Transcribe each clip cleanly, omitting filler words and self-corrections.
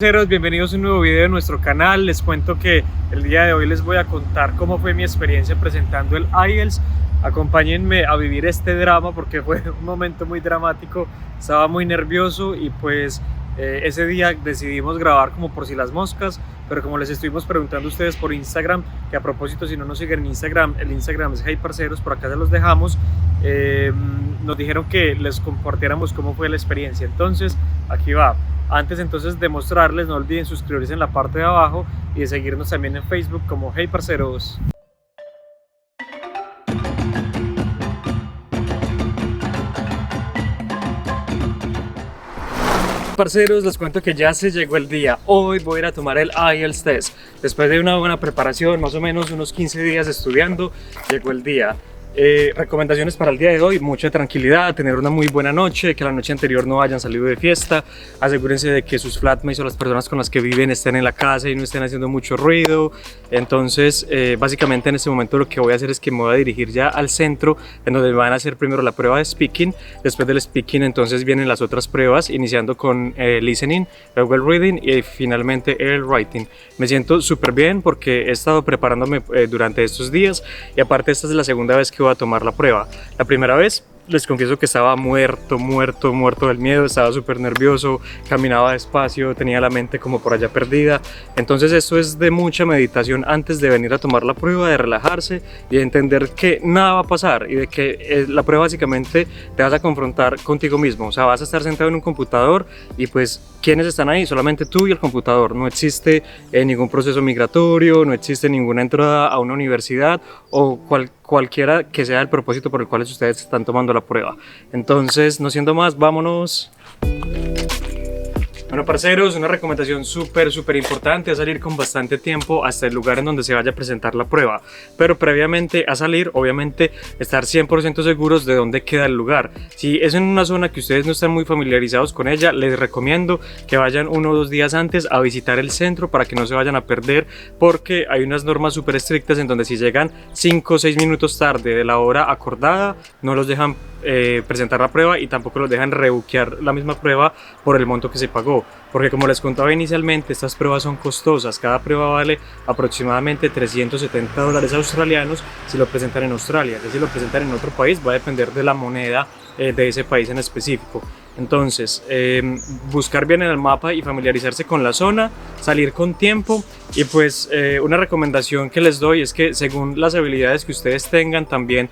Bienvenidos a un nuevo video de nuestro canal. Les cuento que el día de hoy les voy a contar cómo fue mi experiencia presentando el IELTS. Acompáñenme a vivir este drama porque fue un momento muy dramático. Estaba muy nervioso y pues ese día decidimos grabar como por si las moscas, pero como les estuvimos preguntando a ustedes por Instagram, que a propósito si no nos siguen en Instagram, el Instagram es HeyParceros, por acá se los dejamos, nos dijeron que les compartiéramos cómo fue la experiencia. Entonces aquí va. Antes entonces de mostrarles, no olviden suscribirse en la parte de abajo y de seguirnos también en Facebook como Hey Parceros. Parceros, les cuento que ya se llegó el día. Hoy voy a ir a tomar el IELTS test. Después de una buena preparación, más o menos unos 15 días estudiando, llegó el día. Recomendaciones para el día de hoy: mucha tranquilidad, tener una muy buena noche, que la noche anterior no hayan salido de fiesta, asegúrense de que sus flatmates o las personas con las que viven estén en la casa y no estén haciendo mucho ruido. Entonces básicamente en este momento lo que voy a hacer es que me voy a dirigir ya al centro, en donde van a hacer primero la prueba de speaking. Después del speaking entonces vienen las otras pruebas, iniciando con listening, luego el reading y finalmente el writing. Me siento súper bien porque he estado preparándome durante estos días, y aparte esta es la segunda vez que voy a tomar la prueba. La primera vez les confieso que estaba muerto del miedo, estaba súper nervioso, caminaba despacio, tenía la mente como por allá perdida. Entonces esto es de mucha meditación antes de venir a tomar la prueba, de relajarse y de entender que nada va a pasar, y de que la prueba básicamente te vas a confrontar contigo mismo. O sea, vas a estar sentado en un computador y pues ¿quiénes están ahí? Solamente tú y el computador. No existe ningún proceso migratorio, no existe ninguna entrada a una universidad o cualquiera que sea el propósito por el cual ustedes están tomando la prueba. Entonces, no siendo más, vámonos. Bueno, parceros, una recomendación súper importante es salir con bastante tiempo hasta el lugar en donde se vaya a presentar la prueba, pero previamente a salir, obviamente, estar 100% seguros de dónde queda el lugar. Si es en una zona que ustedes no están muy familiarizados con ella, les recomiendo que vayan 1 o 2 días antes a visitar el centro para que no se vayan a perder, porque hay unas normas súper estrictas en donde si llegan 5 o 6 minutos tarde de la hora acordada, no los dejan presentar la prueba y tampoco los dejan rebuquear la misma prueba por el monto que se pagó, porque como les contaba inicialmente, estas pruebas son costosas. Cada prueba vale aproximadamente $370 australianos si lo presentan en Australia. Si lo presentan en otro país va a depender de la moneda de ese país en específico. Entonces, buscar bien en el mapa y familiarizarse con la zona, salir con tiempo. Y pues una recomendación que les doy es que según las habilidades que ustedes tengan también,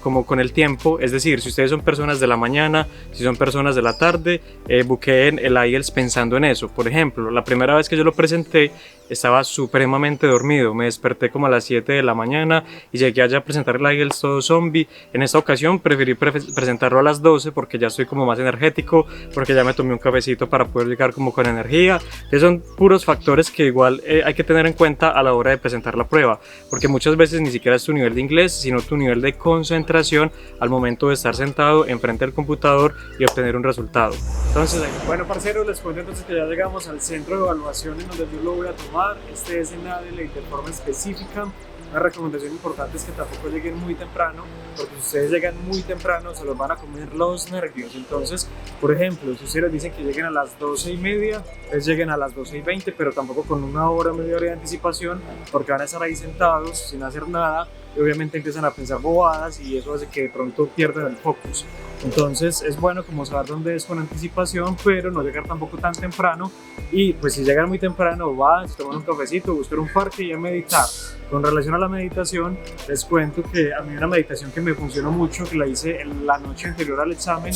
como con el tiempo, es decir, si ustedes son personas de la mañana, si son personas de la tarde, buqueen el IELTS pensando en eso. Por ejemplo, la primera vez que yo lo presenté estaba supremamente dormido, me desperté como a las 7 de la mañana y llegué allá a presentar el IELTS todo zombie. En esta ocasión preferí presentarlo a las 12 porque ya estoy como más energético, porque ya me tomé un cafecito para poder llegar como con energía. Esos son puros factores que igual hay que tener en cuenta a la hora de presentar la prueba, porque muchas veces ni siquiera es tu nivel de inglés, sino tu nivel de concentración al momento de estar sentado enfrente del computador y obtener un resultado. Entonces, bueno, parceros, les cuento entonces que ya llegamos al centro de evaluación en donde yo lo voy a tomar. Este es en Adelaide de forma específica. Una recomendación importante es que tampoco lleguen muy temprano, porque si ustedes llegan muy temprano se los van a comer los nervios. Entonces, por ejemplo, si ustedes dicen que lleguen a las 12:30, pues lleguen a las 12:20, pero tampoco con 1 hora, media hora de anticipación, porque van a estar ahí sentados sin hacer nada y obviamente empiezan a pensar bobadas y eso hace que de pronto pierdan el focus. Entonces es bueno como saber dónde es con anticipación, pero no llegar tampoco tan temprano. Y pues si llegan muy temprano, van, se toman un cafecito, buscar un parque y a meditar. Con relación a la meditación, les cuento que a mí una meditación que me funcionó mucho, que la hice la noche anterior al examen,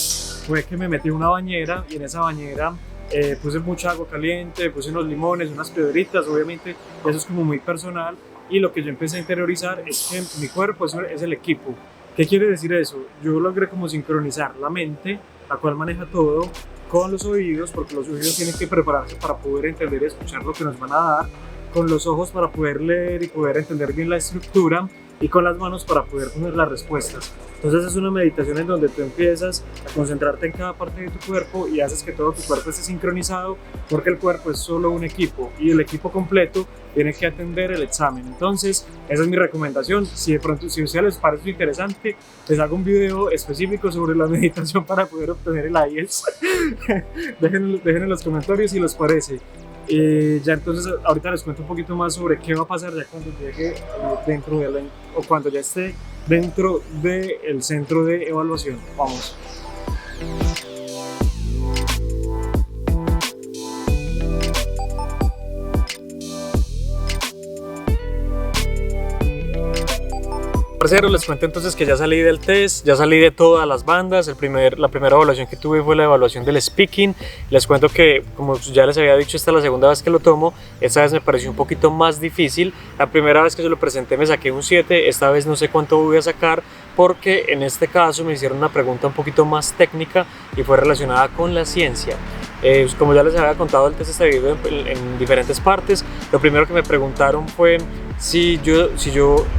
fue que me metí en una bañera y en esa bañera puse mucha agua caliente, puse unos limones, unas piedritas. Obviamente eso es como muy personal, y lo que yo empecé a interiorizar es que mi cuerpo es el equipo. ¿Qué quiere decir eso? Yo logré como sincronizar la mente, la cual maneja todo, con los oídos, porque los oídos tienen que prepararse para poder entender y escuchar lo que nos van a dar, con los ojos para poder leer y poder entender bien la estructura, y con las manos para poder poner las respuestas. Entonces es una meditación en donde tú empiezas a concentrarte en cada parte de tu cuerpo y haces que todo tu cuerpo esté sincronizado, porque el cuerpo es solo un equipo y el equipo completo tiene que atender el examen. Entonces esa es mi recomendación. Si de pronto, si a ustedes les parece interesante, les hago un video específico sobre la meditación para poder obtener el IELTS. dejen en los comentarios si les parece. Ya entonces ahorita les cuento un poquito más sobre qué va a pasar ya cuando llegue dentro de o cuando ya esté dentro del centro de evaluación. Vamos. Parceros, les cuento entonces que ya salí del test, ya salí de todas las bandas. La primera evaluación que tuve fue la evaluación del speaking. Les cuento que, como ya les había dicho, esta es la segunda vez que lo tomo. Esta vez me pareció un poquito más difícil. La primera vez que se lo presenté me saqué un 7, esta vez no sé cuánto voy a sacar, porque en este caso me hicieron una pregunta un poquito más técnica y fue relacionada con la ciencia. Como ya les había contado, el test está dividido en diferentes partes. Lo primero que me preguntaron fue si yo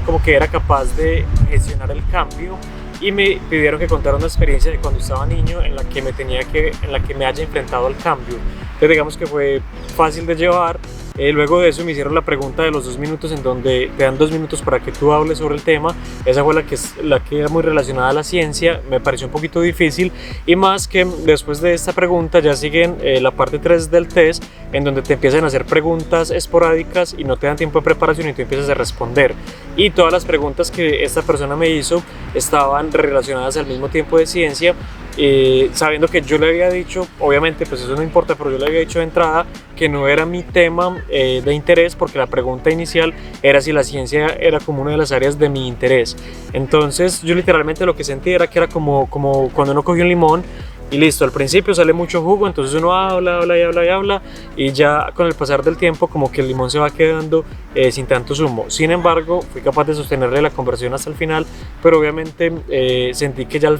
como que era capaz de gestionar el cambio, y me pidieron que contara una experiencia de cuando estaba niño en la que me haya enfrentado al cambio. Entonces digamos que fue fácil de llevar. Luego de eso me hicieron la pregunta de los 2 minutos, en donde te dan 2 minutos para que tú hables sobre el tema. Esa fue la que era muy relacionada a la ciencia. Me pareció un poquito difícil, y más que después de esta pregunta ya siguen la parte 3 del test, en donde te empiezan a hacer preguntas esporádicas y no te dan tiempo de preparación y tú empiezas a responder. Y todas las preguntas que esta persona me hizo estaban relacionadas al mismo tiempo de ciencia. Sabiendo que yo le había dicho, obviamente pues eso no importa, pero yo le había dicho de entrada que no era mi tema de interés, porque la pregunta inicial era si la ciencia era como una de las áreas de mi interés. Entonces yo literalmente lo que sentí era que era como cuando uno cogió un limón y listo, al principio sale mucho jugo, entonces uno habla y ya con el pasar del tiempo como que el limón se va quedando sin tanto zumo. Sin embargo, fui capaz de sostenerle la conversación hasta el final, pero obviamente sentí que ya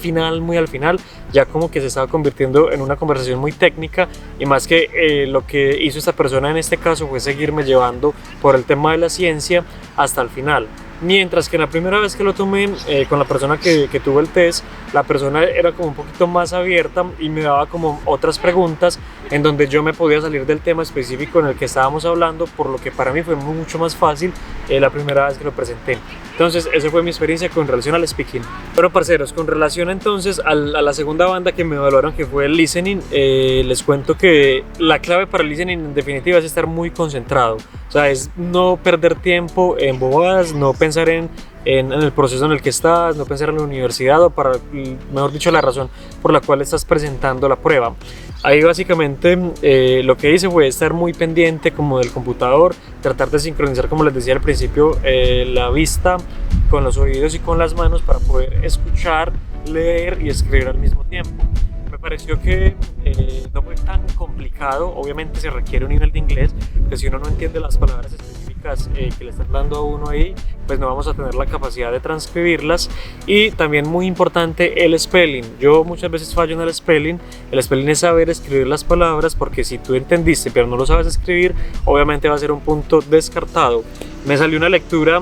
muy al final, ya como que se estaba convirtiendo en una conversación muy técnica, y más que lo que hizo esta persona en este caso fue seguirme llevando por el tema de la ciencia hasta el final. Mientras que la primera vez que lo tomé con la persona que tuvo el test, la persona era como un poquito más abierta y me daba como otras preguntas en donde yo me podía salir del tema específico en el que estábamos hablando, por lo que para mí fue mucho más fácil la primera vez que lo presenté. Entonces esa fue mi experiencia con relación al speaking. Bueno, parceros, con relación entonces a la segunda banda que me evaluaron, que fue el listening, les cuento que la clave para el listening en definitiva es estar muy concentrado. O sea, es no perder tiempo en bobadas, no pensar en el proceso en el que estás, no pensar en la universidad o mejor dicho, la razón por la cual estás presentando la prueba. Ahí básicamente lo que hice fue estar muy pendiente como del computador, tratar de sincronizar, como les decía al principio, la vista con los oídos y con las manos para poder escuchar, leer y escribir al mismo tiempo. Me pareció que no fue tan complicado. Obviamente se requiere un nivel de inglés, que si uno no entiende las palabras específicas que le están dando a uno ahí, pues no vamos a tener la capacidad de transcribirlas. Y también muy importante el spelling. Yo muchas veces fallo en el spelling. El spelling es saber escribir las palabras, porque si tú entendiste pero no lo sabes escribir, obviamente va a ser un punto descartado. Me salió una lectura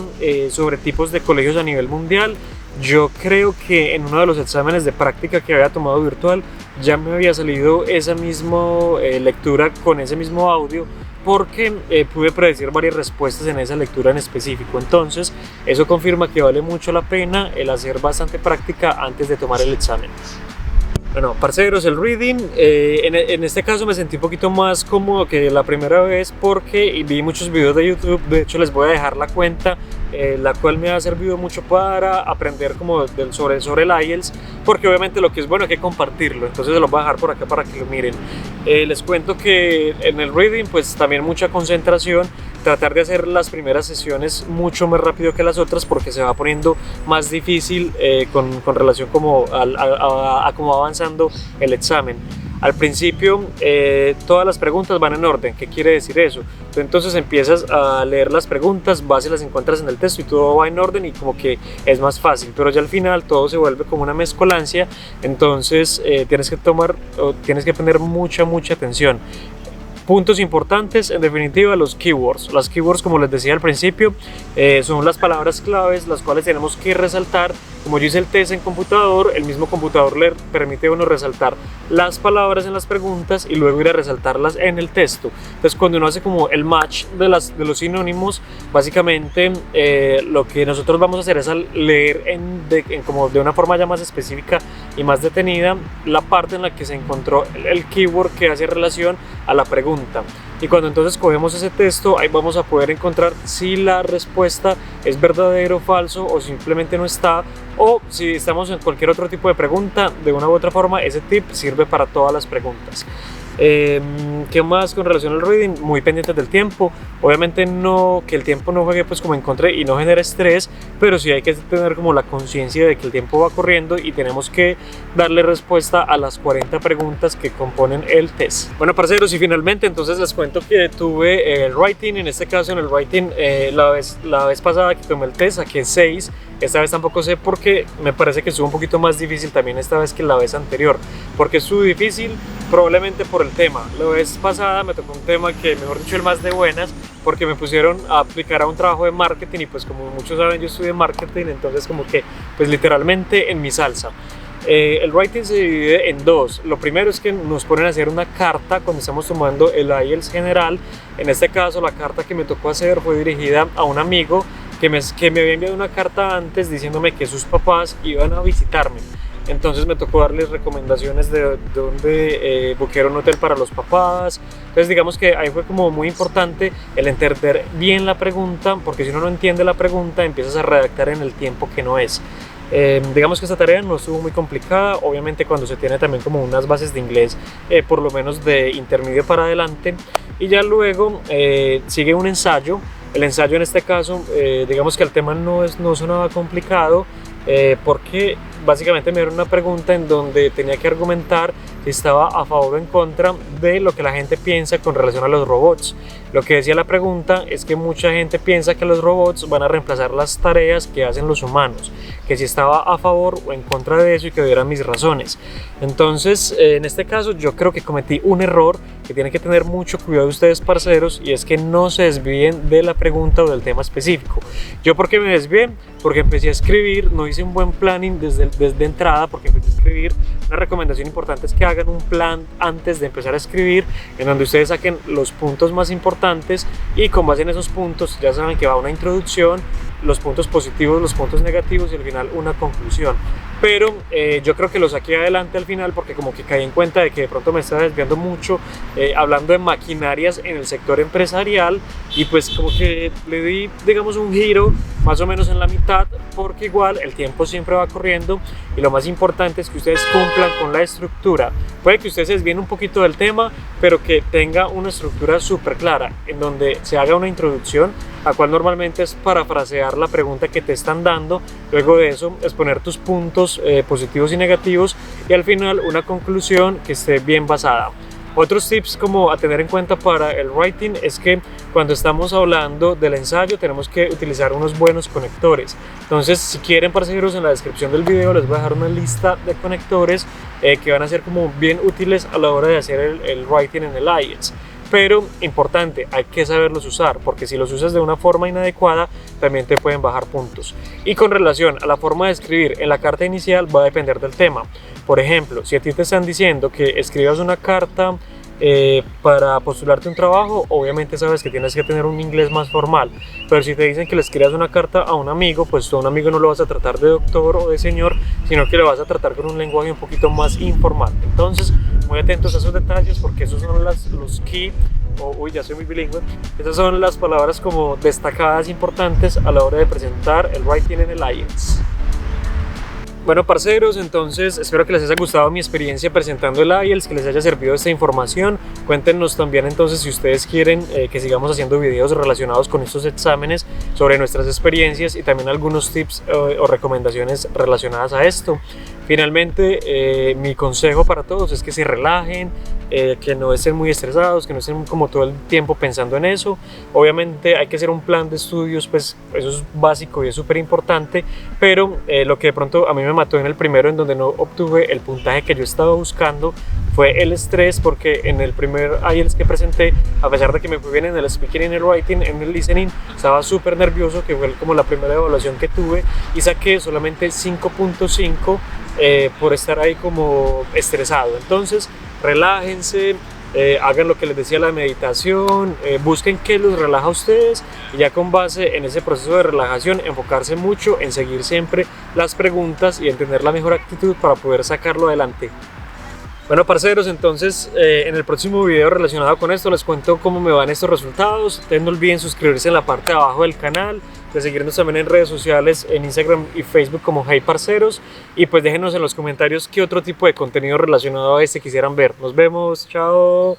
sobre tipos de colegios a nivel mundial. Yo creo que en uno de los exámenes de práctica que había tomado virtual ya me había salido esa misma lectura con ese mismo audio, porque pude predecir varias respuestas en esa lectura en específico. Entonces eso confirma que vale mucho la pena el hacer bastante práctica antes de tomar el examen. Bueno, parceros, el reading, en este caso me sentí un poquito más cómodo que la primera vez, porque vi muchos videos de YouTube. De hecho les voy a dejar la cuenta, la cual me ha servido mucho para aprender como sobre el IELTS, porque obviamente lo que es bueno hay que compartirlo. Entonces se los voy a dejar por acá para que lo miren. Les cuento que en el reading pues también mucha concentración, tratar de hacer las primeras sesiones mucho más rápido que las otras, porque se va poniendo más difícil con relación como a cómo va avanzando el examen. Al principio todas las preguntas van en orden. ¿Qué quiere decir eso? Entonces empiezas a leer las preguntas, vas y las encuentras en el texto y todo va en orden y como que es más fácil, pero ya al final todo se vuelve como una mezcolancia. Entonces tienes que poner mucha atención. Puntos importantes, en definitiva, los keywords. Las keywords, como les decía al principio, son las palabras claves las cuales tenemos que resaltar. Como yo hice el test en computador, el mismo computador le permite a uno resaltar las palabras en las preguntas y luego ir a resaltarlas en el texto. Entonces, cuando uno hace como el match de los sinónimos, básicamente lo que nosotros vamos a hacer es leer como de una forma ya más específica y más detenida la parte en la que se encontró el keyword que hace relación a la pregunta. Y cuando entonces cogemos ese texto, ahí vamos a poder encontrar si la respuesta es verdadero o falso, o simplemente no está, o si estamos en cualquier otro tipo de pregunta. De una u otra forma, ese tip sirve para todas las preguntas. ¿Qué más con relación al reading? Muy pendientes del tiempo. Obviamente no, que el tiempo no juegue pues como en contra y no genere estrés, pero sí hay que tener como la conciencia de que el tiempo va corriendo y tenemos que darle respuesta a las 40 preguntas que componen el test. Bueno, parceros, y finalmente entonces les cuento que tuve el writing. En este caso, en el writing, la vez pasada que tomé el test saqué 6. Esta vez tampoco sé, porque me parece que estuvo un poquito más difícil también esta vez que la vez anterior. Porque estuvo difícil probablemente por el tema. La vez pasada me tocó un tema que, mejor dicho, el más de buenas, porque me pusieron a aplicar a un trabajo de marketing y pues como muchos saben yo estudié marketing, entonces como que pues literalmente en mi salsa. El writing se divide en dos. Lo primero es que nos ponen a hacer una carta cuando estamos tomando el IELTS general. En este caso la carta que me tocó hacer fue dirigida a un amigo que me había enviado una carta antes diciéndome que sus papás iban a visitarme. Entonces me tocó darles recomendaciones de dónde buscar un hotel para los papás. Entonces digamos que ahí fue como muy importante el entender bien la pregunta, porque si uno no entiende la pregunta empiezas a redactar en el tiempo que no es. Digamos que esta tarea no estuvo muy complicada, obviamente cuando se tiene también como unas bases de inglés, por lo menos de intermedio para adelante, y ya luego sigue un ensayo. El ensayo en este caso, digamos que el tema no sonaba complicado, porque básicamente me dieron una pregunta en donde tenía que argumentar si estaba a favor o en contra de lo que la gente piensa con relación a los robots. Lo que decía la pregunta es que mucha gente piensa que los robots van a reemplazar las tareas que hacen los humanos, que si estaba a favor o en contra de eso y que dieran mis razones. Entonces, en este caso yo creo que cometí un error que tienen que tener mucho cuidado ustedes, parceros, y es que no se desvíen de la pregunta o del tema específico. ¿Yo por qué me desvié? Porque empecé a escribir, no hice un buen planning desde entrada, porque empecé a escribir. Una recomendación importante es que hagan un plan antes de empezar a escribir, en donde ustedes saquen los puntos más importantes y con base en esos puntos ya saben que va una introducción, los puntos positivos, los puntos negativos y al final una conclusión. Pero yo creo que lo saqué adelante al final porque como que caí en cuenta de que de pronto me estaba desviando mucho hablando de maquinarias en el sector empresarial, y pues como que le di, digamos, un giro más o menos en la mitad, porque igual el tiempo siempre va corriendo y lo más importante es que ustedes cumplan con la estructura. Puede que ustedes se desvíen un poquito del tema, pero que tenga una estructura súper clara en donde se haga una introducción, la cual normalmente es parafrasear la pregunta que te están dando, luego de eso exponer tus puntos positivos y negativos, y al final una conclusión que esté bien basada. Otros tips como a tener en cuenta para el writing es que cuando estamos hablando del ensayo tenemos que utilizar unos buenos conectores. Entonces, si quieren, parceros, en la descripción del video les voy a dejar una lista de conectores que van a ser como bien útiles a la hora de hacer el writing en el IELTS. Pero importante, hay que saberlos usar, porque si los usas de una forma inadecuada también te pueden bajar puntos. Y con relación a la forma de escribir en la carta inicial va a depender del tema. Por ejemplo, si a ti te están diciendo que escribas una carta para postularte un trabajo, obviamente sabes que tienes que tener un inglés más formal. Pero si te dicen que le escribas una carta a un amigo, pues a un amigo no lo vas a tratar de doctor o de señor, sino que lo vas a tratar con un lenguaje un poquito más informal. Entonces, muy atentos a esos detalles, porque esos son los key, uy, ya soy muy bilingüe. Esas son las palabras como destacadas importantes a la hora de presentar el writing en el IELTS. Bueno, parceros, entonces espero que les haya gustado mi experiencia presentando el IELTS, que les haya servido esta información. Cuéntenos también entonces si ustedes quieren que sigamos haciendo videos relacionados con estos exámenes, sobre nuestras experiencias y también algunos tips o recomendaciones relacionadas a esto. Finalmente, mi consejo para todos es que se relajen, que no estén muy estresados, que no estén como todo el tiempo pensando en eso. Obviamente hay que hacer un plan de estudios, pues eso es básico y es súper importante, pero lo que de pronto a mí me mató en el primero, en donde no obtuve el puntaje que yo estaba buscando, fue el estrés, porque en el primer IELTS que presenté, a pesar de que me fue bien en el speaking y en el writing, en el listening estaba súper nervioso, que fue como la primera evaluación que tuve, y saqué solamente 5.5 por estar ahí como estresado. Entonces relájense, hagan lo que les decía, la meditación, busquen qué los relaja a ustedes, y ya con base en ese proceso de relajación enfocarse mucho en seguir siempre las preguntas y en tener la mejor actitud para poder sacarlo adelante. Bueno, parceros, entonces en el próximo video relacionado con esto les cuento cómo me van estos resultados. Ustedes no olviden suscribirse en la parte de abajo del canal, de seguirnos también en redes sociales, en Instagram y Facebook como Hey Parceros, y pues déjenos en los comentarios qué otro tipo de contenido relacionado a este quisieran ver. Nos vemos, chao.